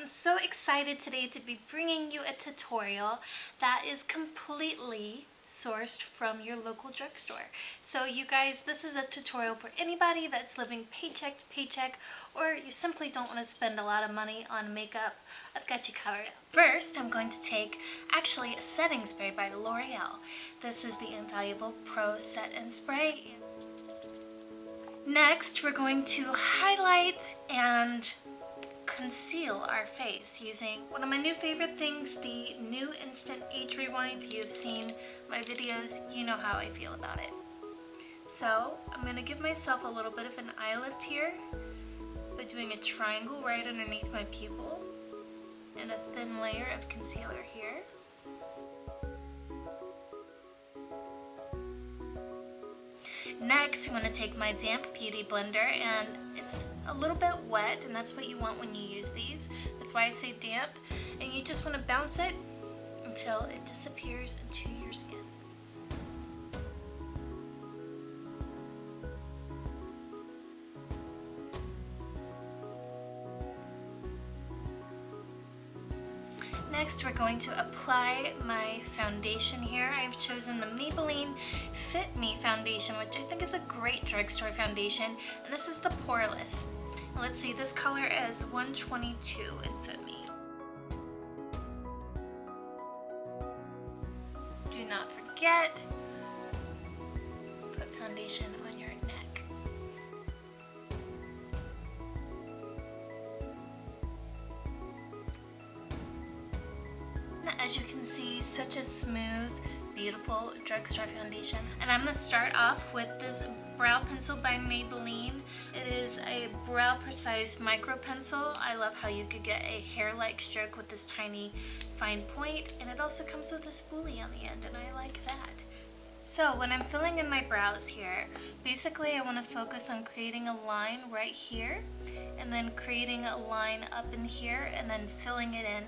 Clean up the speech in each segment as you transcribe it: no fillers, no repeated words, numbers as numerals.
I'm so excited today to be bringing you a tutorial that is completely sourced from your local drugstore. So you guys, this is a tutorial for anybody that's living paycheck to paycheck, or you simply don't want to spend a lot of money on makeup. I've got you covered. First, I'm going to take actually a setting spray by Loreal. This is the Infallible Pro Set and Spray. Next, we're going to highlight and conceal our face using one of my new favorite things, the new Instant Age Rewind. If you've seen my videos, you know how I feel about it. So I'm going to give myself a little bit of an eye lift here by doing a triangle right underneath my pupil and a thin layer of concealer here. Next, I'm going to take my damp beauty blender, and it's a little bit wet, and that's what you want when you use these. That's why I say damp, and you just want to bounce it until it disappears into your skin. Next, we're going to apply my foundation here. I've chosen the Maybelline Fit Me foundation, which I think is a great drugstore foundation, and this is the Poreless. And let's see, this color is 122 in Fit Me. Do not forget, put foundation on your neck. As you can see, such a smooth, beautiful drugstore foundation. And I'm going to start off with this brow pencil by Maybelline. It is a brow precise micro pencil. I love how you could get a hair-like stroke with this tiny fine point, and it also comes with a spoolie on the end, and I like that. So when I'm filling in my brows here, basically I want to focus on creating a line right here, and then creating a line up in here, and then filling it in.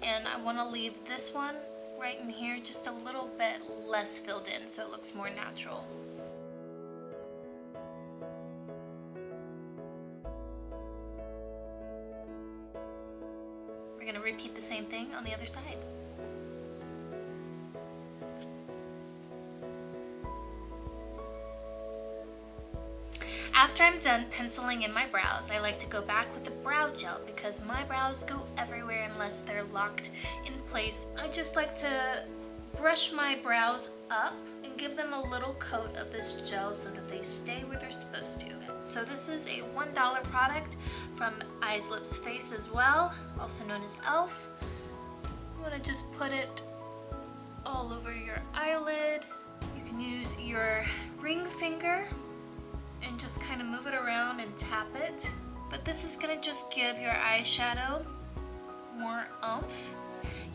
And I want to leave this one right in here just a little bit less filled in so it looks more natural. We're going to repeat the same thing on the other side. After I'm done penciling in my brows, I like to go back with the brow gel because my brows go everywhere unless they're locked in place. I just like to brush my brows up and give them a little coat of this gel so that they stay where they're supposed to. So this is a $1 product from Eyes, Lips, Face as well, also known as e.l.f. You want to just put it all over your eyelid. You can use your ring finger and just kind of move it around and tap it. But this is going to just give your eyeshadow more oomph.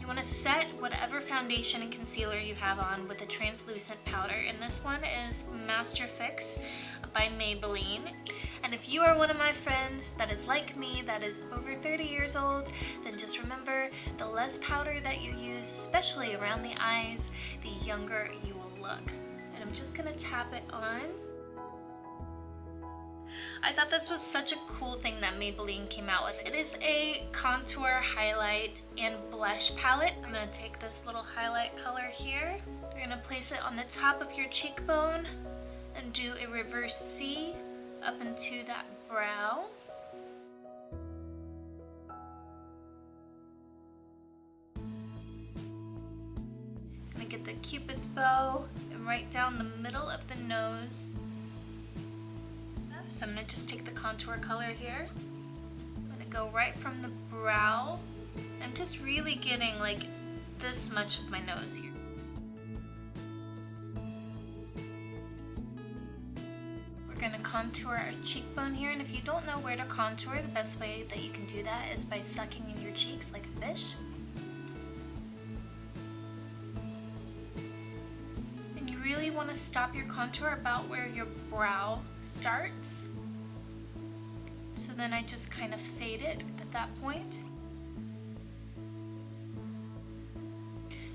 You want to set whatever foundation and concealer you have on with a translucent powder, and this one is Master Fix by Maybelline. And if you are one of my friends that is like me, that is over 30 years old, then just remember, the less powder that you use, especially around the eyes, the younger you will look. And I'm just going to tap it on. I thought this was such a cool thing that Maybelline came out with. It is a contour, highlight, and blush palette. I'm going to take this little highlight color here. You're going to place it on the top of your cheekbone and do a reverse C up into that brow. I'm going to get the Cupid's bow and right down the middle of the nose. So I'm going to just take the contour color here. I'm going to go right from the brow. I'm just really getting like this much of my nose here. We're going to contour our cheekbone here, and if you don't know where to contour, the best way that you can do that is by sucking in your cheeks like a fish. Really want to stop your contour about where your brow starts. So then I just kind of fade it at that point.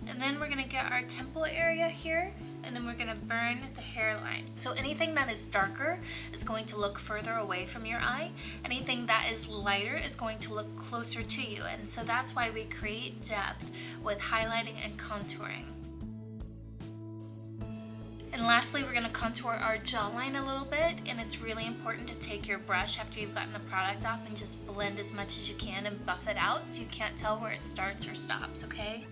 And then we're going to get our temple area here, and then we're gonna burn the hairline. So anything that is darker is going to look further away from your eye. Anything that is lighter is going to look closer to you, and so that's why we create depth with highlighting and contouring. And lastly, we're going to contour our jawline a little bit, and it's really important to take your brush after you've gotten the product off and just blend as much as you can and buff it out so you can't tell where it starts or stops, okay?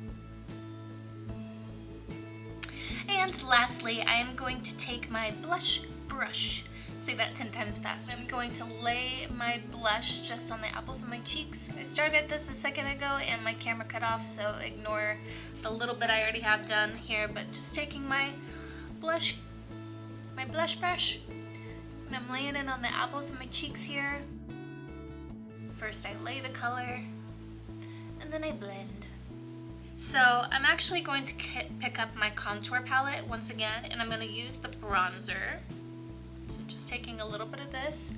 And lastly, I am going to take my blush brush. Say that 10 times fast. I'm going to lay my blush just on the apples of my cheeks. I started this a second ago and my camera cut off, so ignore the little bit I already have done here, but just taking my blush brush, and I'm laying it on the apples of my cheeks here. First I lay the color, and then I blend. So I'm actually going to pick up my contour palette once again, and I'm going to use the bronzer. So I'm just taking a little bit of this.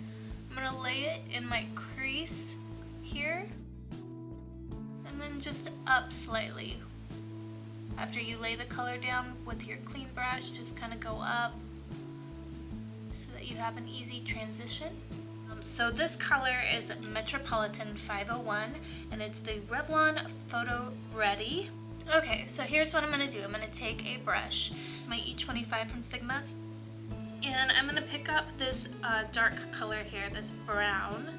I'm going to lay it in my crease here, and then just up slightly. After you lay the color down with your clean brush, just kind of go up so that you have an easy transition. So this color is Metropolitan 501, and it's the Revlon Photo Ready. Okay, so here's what I'm going to do. I'm going to take a brush, my E25 from Sigma, and I'm going to pick up this dark color here, this brown,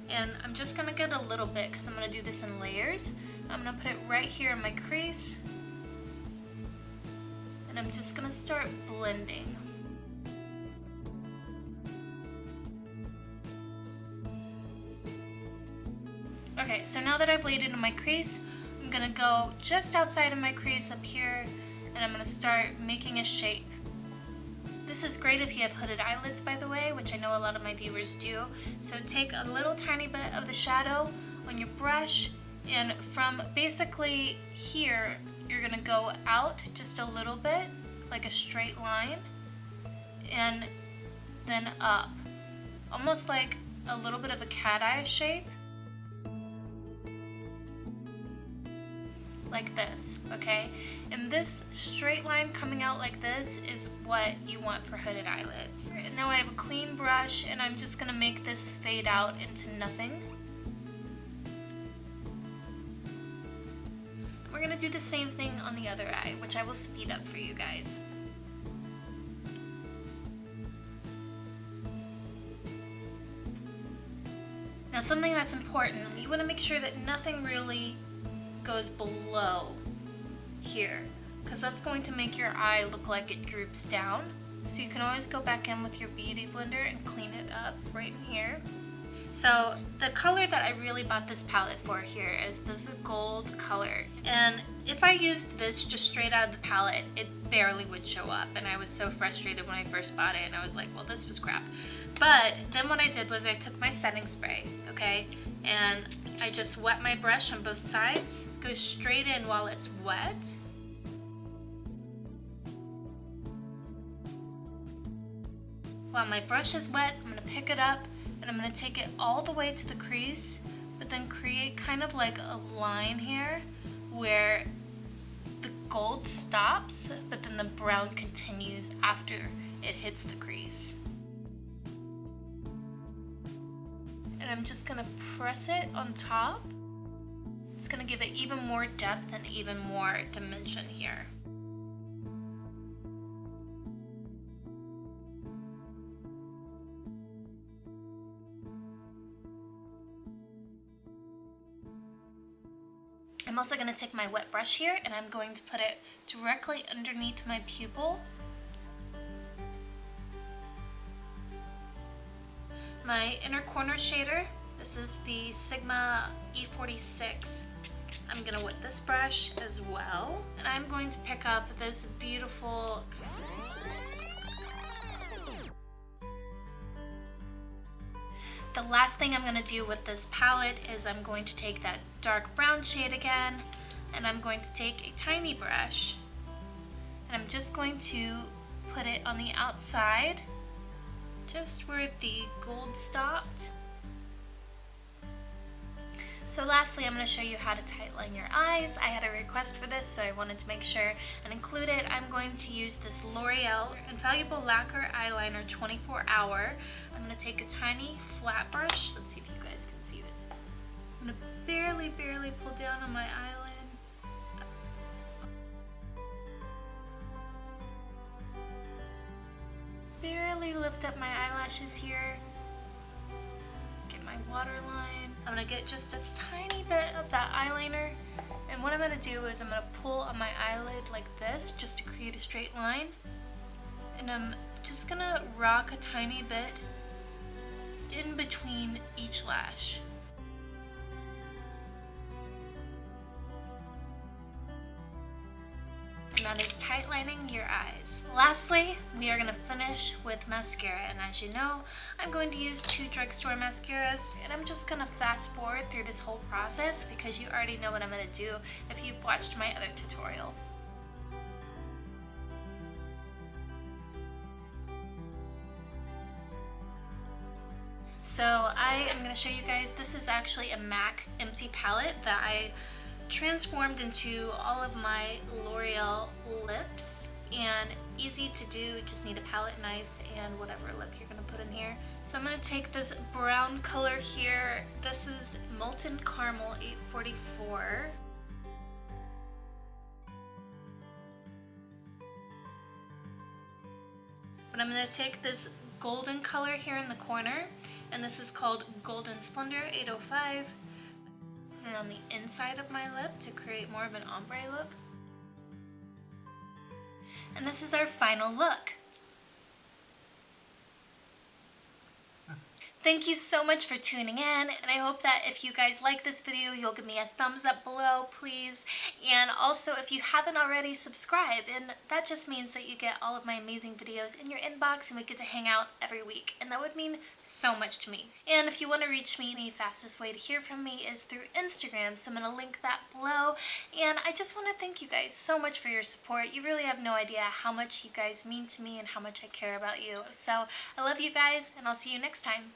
and I'm just going to get a little bit because I'm going to do this in layers. I'm going to put it right here in my crease. And I'm just going to start blending. Okay, so now that I've laid it in my crease, I'm going to go just outside of my crease up here, and I'm going to start making a shape. This is great if you have hooded eyelids, by the way, which I know a lot of my viewers do. So take a little tiny bit of the shadow on your brush, and from basically here, you're going to go out just a little bit, like a straight line, and then up, almost like a little bit of a cat eye shape, like this, okay? And this straight line coming out like this is what you want for hooded eyelids. And now I have a clean brush, and I'm just going to make this fade out into nothing. We're going to do the same thing on the other eye, which I will speed up for you guys. Now something that's important, you want to make sure that nothing really goes below here, because that's going to make your eye look like it droops down. So you can always go back in with your beauty blender and clean it up right in here. So the color that I really bought this palette for here is this gold color, and if I used this just straight out of the palette, it barely would show up, and I was so frustrated when I first bought it, and I was like, well, this was crap. But then what I did was I took my setting spray, okay, and I just wet my brush on both sides. Just go straight in while it's wet. While my brush is wet, I'm going to pick it up, and I'm going to take it all the way to the crease, but then create kind of like a line here where the gold stops, but then the brown continues after it hits the crease. And I'm just going to press it on top. It's going to give it even more depth and even more dimension here. I'm also going to take my wet brush here, and I'm going to put it directly underneath my pupil. My inner corner shader, this is the Sigma E46. I'm going to wet this brush as well, and I'm going to pick up this beautiful The last thing I'm going to do with this palette is I'm going to take that dark brown shade again, and I'm going to take a tiny brush, and I'm just going to put it on the outside, just where the gold stopped. So lastly, I'm going to show you how to tightline your eyes. I had a request for this, so I wanted to make sure and include it. I'm going to use this L'Oreal Infallible Lacquer Eyeliner 24 Hour. I'm going to take a tiny flat brush. Let's see if you guys can see it. I'm going to barely pull down on my eyelid. Barely lift up my eyelashes here. Get my waterline. I'm going to get just a tiny bit of that eyeliner. And what I'm going to do is I'm going to pull on my eyelid like this just to create a straight line. And I'm just going to rock a tiny bit in between each lash. And that is tightlining your eyes. Lastly, we are going to finish with mascara, and as you know, I'm going to use 2 drugstore mascaras, and I'm just going to fast forward through this whole process because you already know what I'm going to do if you've watched my other tutorial. So I am going to show you guys, this is actually a MAC empty palette that I transformed into all of my L'Oreal lips, and easy to do, just need a palette knife and whatever lip you're going to put in here. So I'm going to take this brown color here, this is Molten Caramel 844. But I'm going to take this golden color here in the corner, and this is called Golden Splendor 805. And on the inside of my lip to create more of an ombre look. And this is our final look. Thank you so much for tuning in, and I hope that if you guys like this video, you'll give me a thumbs up below, please. And also, if you haven't already, subscribe, and that just means that you get all of my amazing videos in your inbox, and we get to hang out every week, and that would mean so much to me. And if you want to reach me, the fastest way to hear from me is through Instagram, so I'm going to link that below. And I just want to thank you guys so much for your support. You really have no idea how much you guys mean to me and how much I care about you. So I love you guys, and I'll see you next time.